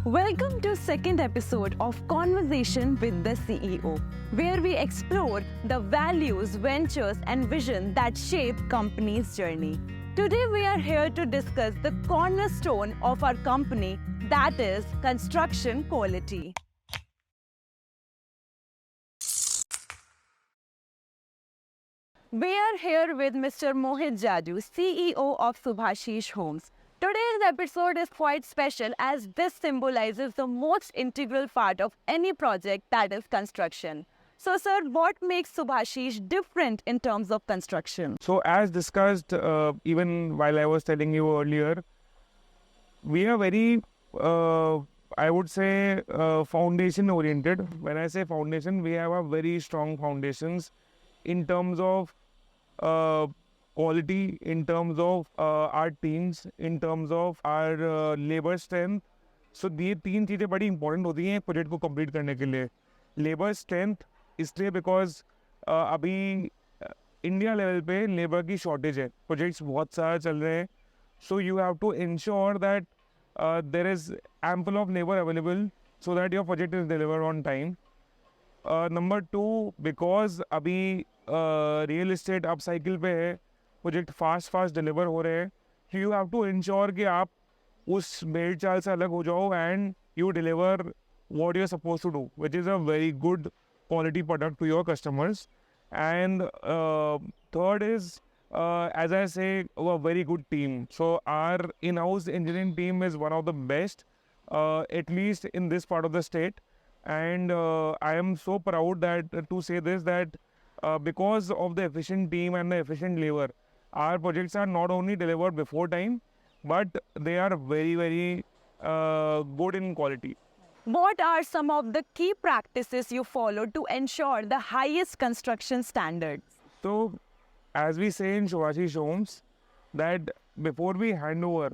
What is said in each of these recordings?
Welcome to second episode of Conversation with the CEO, where we explore the values, ventures and vision that shape company's journey. Today we are here to discuss the cornerstone of our company, that is construction quality. We are here with Mr. Mohit Jaju, CEO of Subhashish Homes. Today's episode is quite special as this symbolizes the most integral part of any project, that is construction. So, sir, what makes Subhashish different in terms of construction? So, as discussed, even while I was telling you earlier, we are very, I would say, foundation oriented. When I say foundation, we have a very strong foundations in terms of quality, in terms of our teams, in terms of our labor strength. So ये तीन चीज़ें बड़ी important होती हैं एक project को complete करने के लिए. लेबर स्ट्रेंथ इसलिए बिकॉज अभी इंडिया लेवल पे लेबर की शॉर्टेज है, प्रोजेक्ट्स बहुत सारे चल रहे हैं. So you have to ensure that there is ample of labour available so that your project is deliver on time. Number two, because अभी रियल इस्टेट अप साइकिल पे है, प्रोजेक्ट फास्ट डिलीवर हो रहे हैं, तो यू हैव टू इंश्योर कि आप उस भेड़ चाल से अलग हो जाओ and you deliver what you're supposed to do, which is a very good quality product to your customers. And third is, as I say, a very good team. So our in-house engineering team is one of the best, at least in this part of the state. And I am so proud that to say this, that because of the efficient team and the efficient labor, our projects are not only delivered before time, but they are very good in quality. What are some of the key practices you follow to ensure the highest construction standards? So, as we say in Subhashish Homes, that before we hand over,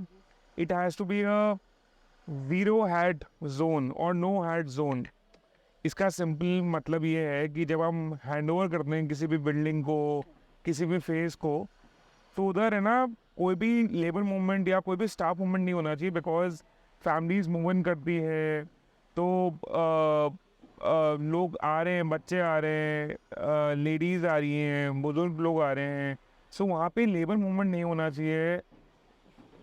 it has to be a zero hat zone or no hat zone. इसका simple मतलब ये है कि जब हम hand over करते हैं किसी भी बिल्डिंग को, किसी भी फेस को, तो उधर है ना कोई भी लेबर मूवमेंट या कोई भी स्टाफ मूवमेंट नहीं होना चाहिए, बिकॉज फैमिलीज मूव इन करती है, तो लोग आ रहे हैं, बच्चे आ रहे हैं, लेडीज़ आ रही हैं, बुजुर्ग लोग आ रहे हैं, सो वहाँ पे लेबर मूवमेंट नहीं होना चाहिए.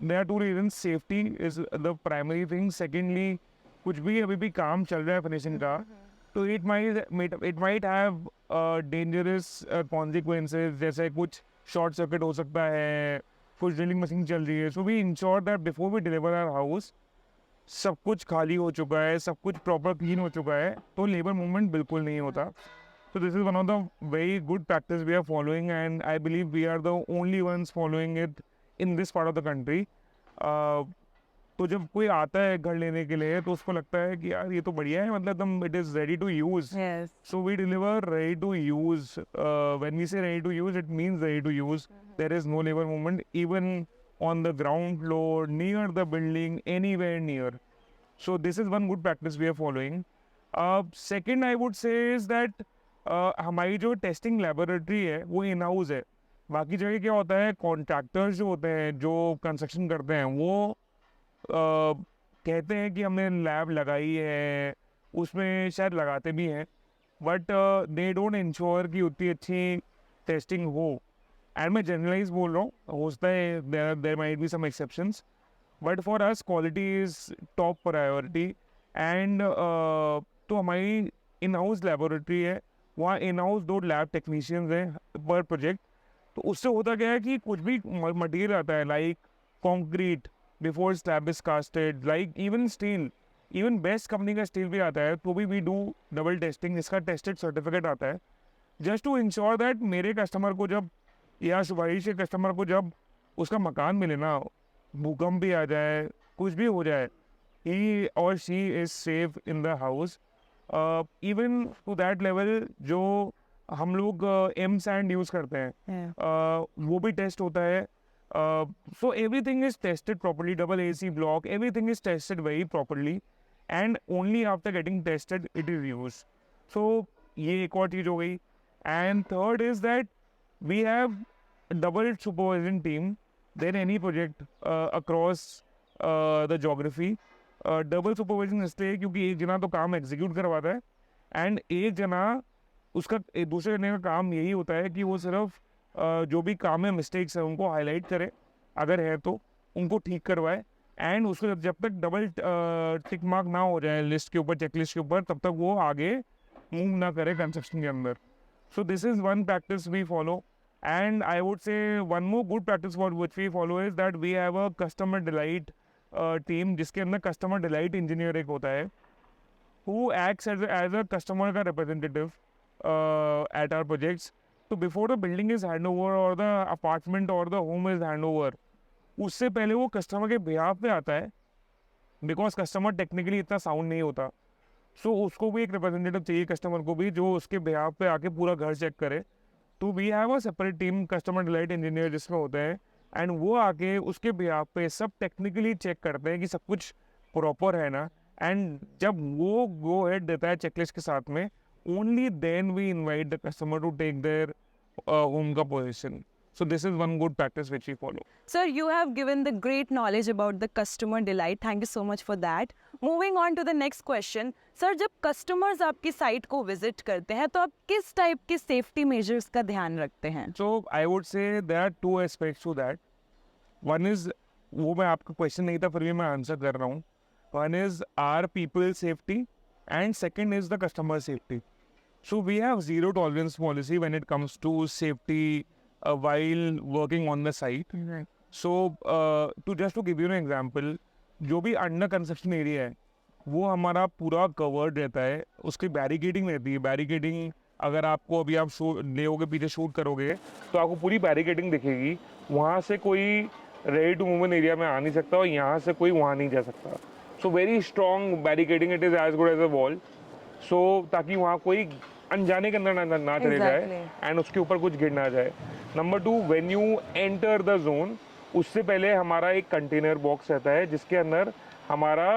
There are two reasons. Safety is the primary thing. Secondly, कुछ भी अभी भी काम चल रहा है फिनिशिंग का, तो it might have dangerous consequences, जैसे कुछ शॉर्ट सर्किट हो सकता है, कुछ ड्रिलिंग मशीन चल रही है. So we ensure that before we deliver our house सब कुछ खाली हो चुका है, सब कुछ प्रॉपर क्लीन हो चुका है, तो लेबर मूवमेंट बिल्कुल नहीं होता. So this is one of the very good practice we are following, and I believe we are the only ones following it in this part of the country. तो जब कोई आता है घर लेने के लिए तो उसको लगता है कि यार ये तो बढ़िया है, मतलब तुम it is ready to use. Yes. So we deliver ready to use. When we say ready to use, it means ready to use. There is no labor movement even on the ground floor, near the building, anywhere near. So this is one good practice we are following. Second, I would say is that हमारी जो testing laboratory है वो in house है. बाकी जगह क्या होता है, कॉन्ट्रैक्टर्स जो होते हैं जो कंस्ट्रक्शन करते हैं वो कहते हैं कि हमने लैब लगाई है, उसमें शायद लगाते भी हैं, बट दे डोंट इंश्योर कि उतनी अच्छी टेस्टिंग हो. एंड मैं जनरलाइज बोल रहा हूँ, हो सकता है there might be some exceptions, but for us quality is top priority. And तो हमारी इन हाउस लेबोरेटरी है, वहाँ इन हाउस 2 लैब टेक्नीशियंस हैं पर प्रोजेक्ट. तो उससे होता क्या है कि कुछ भी मटेरियल आता है, like concrete before slab is casted, like even steel, even best company का स्टील भी आता है, तो भी वी डू डबल टेस्टिंग, इसका टेस्टेड सर्टिफिकेट आता है, जस्ट टू इंश्योर दैट मेरे कस्टमर को जब, या सुभाषिश के कस्टमर को जब उसका मकान मिले ना, भूकंप भी आ जाए, कुछ भी हो जाए, ही और she is safe in the house. Even to that level जो हम लोग एम सैंड यूज़ करते हैं, वो भी टेस्ट होता है. So everything is tested properly, double AC block, everything is tested very properly, and only after getting tested it is use. So ये एक और चीज़ हो गई. And third is that we have double supervision team than any project across the geography. Double supervision इसलिए क्योंकि एक जना तो काम एग्जीक्यूट करवाता है एंड एक जना उसका दूसरे जने का काम यही होता है कि वो सिर्फ जो भी काम में मिस्टेक्स है उनको हाईलाइट करे, अगर है तो उनको ठीक करवाए एंड उसको जब तक डबल टिक मार्क ना हो जाए लिस्ट के ऊपर, चेक लिस्ट के ऊपर, तब तक वो आगे मूव ना करे कंस्ट्रक्शन के अंदर. So this is one practice we follow, and I would say one more good practice for which we follow is that we have a customer delight team जिसके अंदर customer delight engineer एक होता है who acts as a customer का representative at our projects. So before the building is handover or the apartment or the home is handover, उससे पहले वो customer के behalf पे आता है because customer technically इतना sound नहीं होता. सो उसको भी एक रिप्रेजेंटेटिव चाहिए कस्टमर को भी जो उसके बिहाफ पे आके पूरा घर चेक करे. तो we have a separate team customer delight engineer जिसमें होते हैं एंड वो आके उसके बिहाफ पे सब टेक्निकली चेक करते हैं कि सब कुछ प्रॉपर है ना. एंड जब वो गो हेड देता है चेकलिस्ट के साथ में, only then we invite the customer to take their home का position. So this is one good practice which we follow. Sir, you have given the great knowledge about the customer delight. Thank you so much for that. Moving on to the next question. Sir, जब customers आपकी site को visit करते हैं तो आप किस type के safety measures का ध्यान रखते हैं? So I would say there are two aspects to that. One is, वो मैं आपका question नहीं था फिर भी मैं आंसर कर रहा हूँ. One is our people safety and second is the customer safety. So we have zero tolerance policy when it comes to safety while working on the site. Right. So to give you an example, जो भी under construction area है वो हमारा पूरा covered रहता है, उसकी barricading रहती है. बैरिकेडिंग अगर आपको अभी आप लेओगे पीछे शूट करोगे तो आपको पूरी बैरिकेडिंग दिखेगी. वहाँ से कोई रेडी टू मूवमेंट एरिया में आ नहीं सकता और यहाँ से कोई वहाँ नहीं जा सकता. So very strong barricading, it is as good as a wall. So ताकि वहाँ कोई अनजाने के अंदर ना चले जाए एंड उसके ऊपर कुछ गिर ना जाए. Number 2, when you enter the zone, उससे पहले हमारा एक कंटेनर बॉक्स रहता है जिसके अंदर हमारा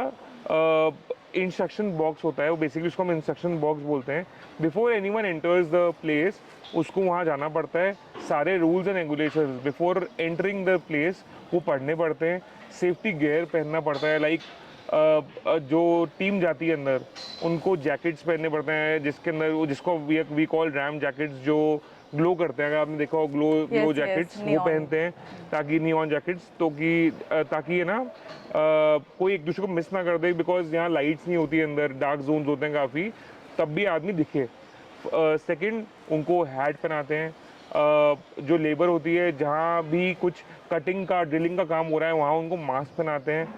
इंस्ट्रक्शन बॉक्स होता है. वो बेसिकली उसको हम इंस्ट्रक्शन बॉक्स बोलते हैं. Before anyone enters the place उसको वहाँ जाना पड़ता है. सारे rules and regulations before entering the place वो पढ़ने पड़ते हैं. सेफ्टी गियर पहनना पड़ता है. लाइक जो टीम जाती है अंदर उनको जैकेट्स पहनने पड़ते हैं जिसके अंदर जिसको वी कॉल रैम जैकेट्स, जो ग्लो करते हैं. अगर आपने देखा हो ग्लो जैकेट्स वो पहनते हैं ताकि नियॉन जैकेट्स, तो कि ताकि है ना कोई एक दूसरे को मिस ना कर दे, बिकॉज यहाँ लाइट्स नहीं होती है अंदर, डार्क जोन्स होते हैं काफ़ी, तब भी आदमी दिखे. सेकंड, उनको हैट पहनाते हैं. जो लेबर होती है जहाँ भी कुछ कटिंग का ड्रिलिंग का काम हो रहा है वहाँ उनको मास्क पहनाते हैं.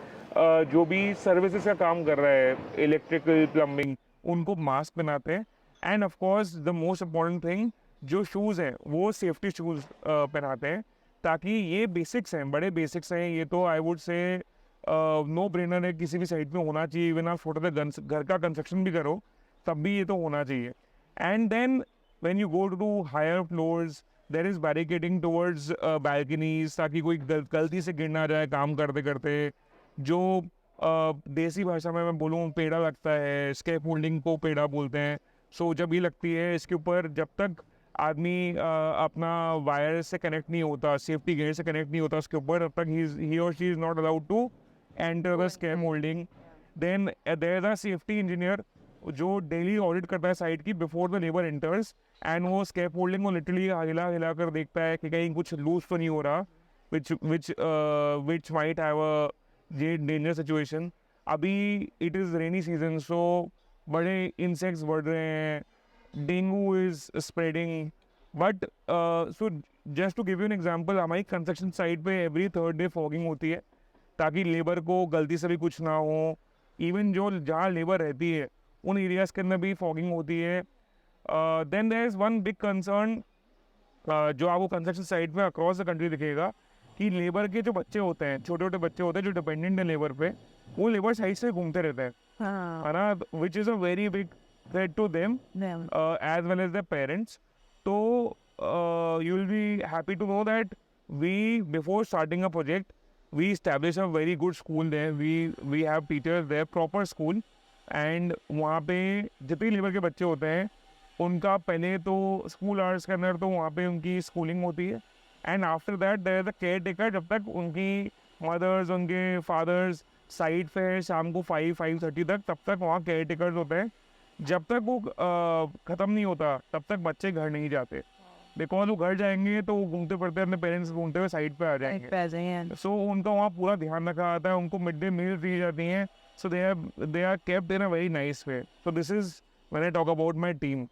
जो भी सर्विसेज का काम कर रहा है, इलेक्ट्रिकल, प्लम्बिंग, उनको मास्क पहनाते हैं. End of course the most important thing, जो शूज़ हैं वो सेफ्टी शूज़ पहनाते हैं. ताकि ये बेसिक्स हैं, बड़े बेसिक्स हैं. ये तो I would say no brainer है, किसी भी साइड में होना चाहिए. इवन आप छोटा सा घर का कंस्ट्रक्शन भी करो तब भी ये तो होना चाहिए. And then when you go to higher floors there is barricading towards balconies, ताकि कोई गलती से गिर ना जाए काम करते करते. जो देसी भाषा में मैं बोलूँ पेड़ा लगता है, स्केप होल्डिंग को पेड़ा बोलते हैं. सो जब ये लगती है इसके ऊपर, जब तक आदमी अपना वायर से कनेक्ट नहीं होता, सेफ्टी गेयर से कनेक्ट नहीं होता उसके ऊपर, तब तक ही और she is not allowed to enter the scaffolding. Then there is a safety engineer जो डेली ऑडिट करता है साइट की before the labour enters. And वो स्केप होल्डिंग को लिटरली हिला कर देखता है कि कहीं कुछ लूज तो नहीं हो रहा, which might have a danger situation. अभी it is rainy season, so बड़े इंसेक्ट्स बढ़ रहे हैं, dengue is spreading. But so just to give you an example, हमारी कंस्ट्रक्शन साइट पे एवरी थर्ड डे फॉगिंग होती है ताकि लेबर को गलती से भी कुछ ना हो. इवन जो जहाँ लेबर रहती है उन एरियाज़ के अंदर भी फॉगिंग होती है. Then there is one big concern जो आपको कंस्ट्रक्शन साइट में अक्रॉस द कंट्री दिखेगा, कि लेबर के जो बच्चे होते हैं, छोटे छोटे बच्चे होते हैं जो डिपेंडेंट है लेबर पे, वो लेबर साइड से घूमते रहते हैं, है ना, which is a very big threat to them as well as the parents. तो you will be happy to know that we before starting a project we establish a very good school there. We have teachers there, proper school. And वहाँ पे जितने labour के बच्चे होते हैं उनका पहले तो स्कूल आवर्स के अंदर तो वहाँ पे उनकी स्कूलिंग होती है. And after that there is the caretaker, जब तक उनकी मदर्स, उनके फादर्स साइट पे है शाम को 5-5:30 तक, तब तक वहाँ केयर टेकर्स होते हैं। जब तक वो ख़त्म नहीं होता तब तक बच्चे घर नहीं जाते, बिकॉज वो घर जाएंगे तो वो घूमते फिरते अपने पेरेंट्स घूमते हुए साइड पे आ जाएंगे। सो उनका वहाँ पूरा ध्यान रखा जाता है, उनको मिड डे मील दी जाती हैं। So they are kept in a very nice way. So this is when I talk about my team.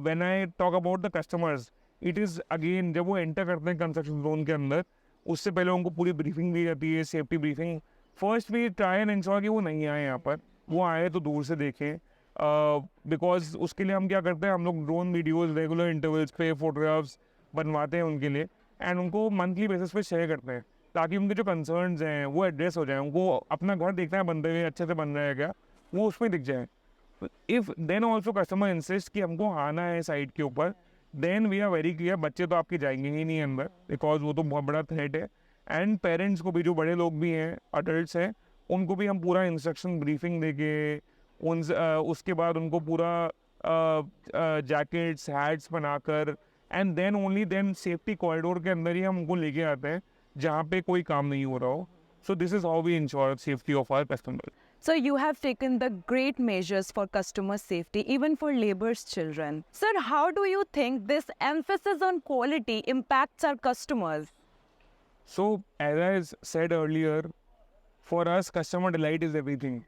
When I talk about the customers, it is again जब वो एंटर करते हैं construction zone के अंदर, उससे पहले उनको पूरी ब्रीफिंग दी जाती है, safety briefing. First we try and ensure कि वो नहीं आए यहाँ पर, वो आए तो दूर से देखें। बिकॉज उसके लिए हम क्या करते हैं, हम लोग ड्रोन वीडियोज़ रेगुलर इंटरवल्स पे फोटोग्राफ्स बनवाते हैं उनके लिए, एंड उनको मंथली बेसिस पे शेयर करते हैं, ताकि उनके जो कंसर्न्स हैं वो एड्रेस हो जाए। उनको अपना घर देखना है बनते हुए अच्छे से बन रहा है क्या, वो उसमें दिख जाए। If then also customer insist कि हमको आना है साइट के ऊपर, then we are very clear, बच्चे तो आपके जाएंगे ही नहीं अंदर, बिकॉज वो तो बहुत बड़ा थ्रेट है। एंड पेरेंट्स को भी, जो बड़े लोग भी हैं, अडल्ट्स हैं, उनको भी हम पूरा इंस्ट्रक्शन ब्रीफिंग देके उसके बाद उनको पूरा जैकेट्स हैट्स बनाकर, and then only then safety corridor के अंदर ही हम उनको लेके आते हैं जहाँ पे कोई काम नहीं हो रहा हो। So this is how we ensure safety of our customer. So you have taken the great measures for customer safety, even for labor's children. Sir, how do you think this emphasis on quality impacts our customers? So as I said earlier, for us customer delight is everything.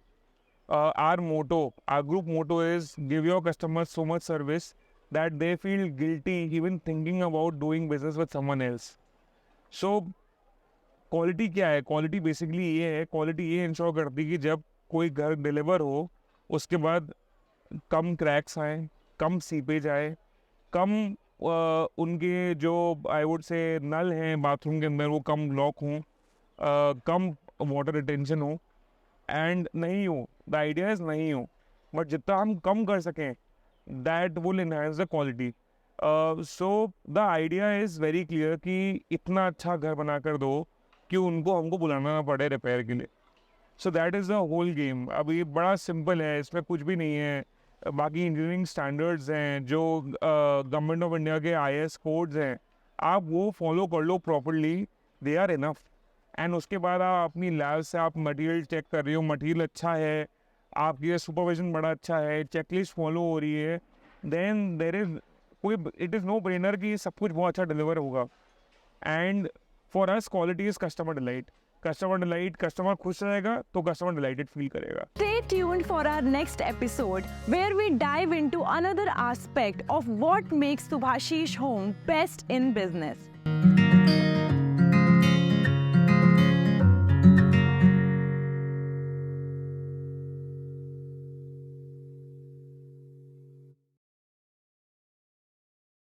Our motto, our group motto is give your customers so much service that they feel guilty even thinking about doing business with someone else. So quality क्या है? Quality basically ये है, quality ये ensure करती है कि जब कोई घर डिलीवर हो उसके बाद कम क्रैक्स आए, कम सीपेज आए, कम उनके जो आई वुड से नल हैं बाथरूम के अंदर वो कम ब्लॉक हों, कम वाटर रिटेंशन हो, एंड नहीं हो, द आइडिया इज़ नहीं हो, बट जितना हम कम कर सकें that will enhance the quality. So the idea is very clear कि इतना अच्छा घर बना कर दो कि उनको हमको बुलाना ना पड़े रिपेयर के लिए। So that is the whole game. अब ये बड़ा सिंपल है, इसमें कुछ भी नहीं है। बाकी इंजीनियरिंग स्टैंडर्ड्स हैं जो गवर्नमेंट ऑफ इंडिया के IAS कोड्स हैं, आप वो फॉलो कर लो properly, they are enough. And उसके बाद आप अपनी लैब से आप मटेरियल चेक कर रहे हो, मटेरियल अच्छा है, आपकी सुपरविजन बड़ा अच्छा है, चेकलिस्ट फॉलो हो रही है, देन देर इज़ कोई, इट इज़ नो ब्रेनर कि सब कुछ बहुत अच्छा डिलीवर होगा। And for us quality is customer delight. Customer delight, customer खुश रहेगा तो कस्टमर डिलाइटेड फील करेगा। Stay tuned for our next episode where we dive into another aspect of what makes Subhashish Home best in business.